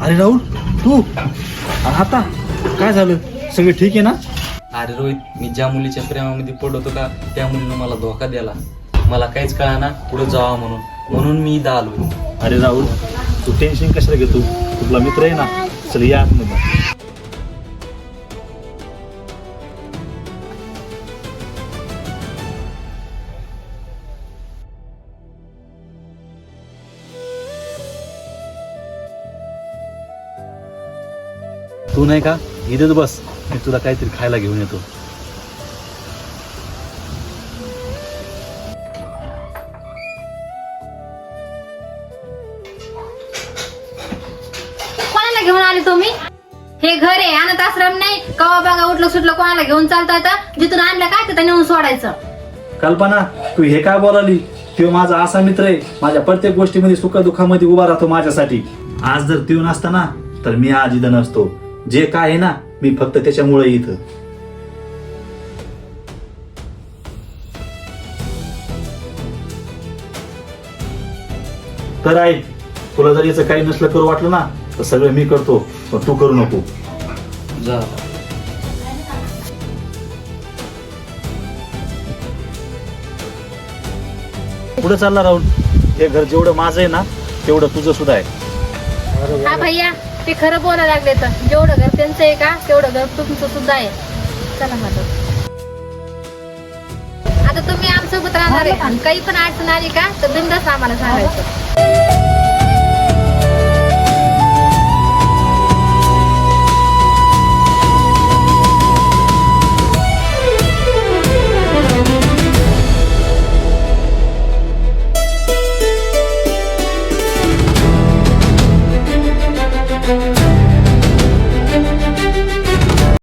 अरे राहुल तू आता काय झालं? सगळं ठीक आहे ना? अरे रोहित, मी ज्या मुलीच्या प्रेमामध्ये पडतो का त्या मुलीनं मला धोका दिला. मला काहीच कळाना पुढे जावा म्हणून मी इथं आलोय. अरे राहुल तू टेन्शन कशाला घेतो? तुला मित्र आहे ना, चल या आतमध्ये. तू नाही का इथेच बस, मी तुला काहीतरी खायला घेऊन येतो. कोणाला घेऊन आले तुम्ही? हे घर आहे, अनाथ आश्रम नाही. कवा बघा उठलं सुटलं कोणाला घेऊन चालता येतं. जिथून आणलं काय तिथं नेऊन सोडायचं. कल्पना तू हे काय बोलाली? तो माझा असा मित्र आहे, माझ्या प्रत्येक गोष्टीमध्ये सुखदुःखामध्ये उभा राहतो माझ्यासाठी. आज जर तो नसता ना तर मी आज इथं नसतो. जे काय आहे ना मी फक्त त्याच्यामुळे इथं. तर आहे तुला जर याचं काही नसलं करू वाटलं ना तर सगळं मी करतो, पण तू करू नको. जा. पुढे चालला राहुल. हे घर जेवढं माझं आहे ना तेवढं तुझं सुद्धा आहे. हा भैया, ते खरं बोलायला लागले तर जेवढं घर त्यांचं आहे का तेवढं घर तुमचं सुद्धा आहे. चला माझं. आता तुम्ही आमच्यासोबत राहणार आहे आणि काही पण अडचण आली का तर बिनधास्त आम्हाला सांगायचं.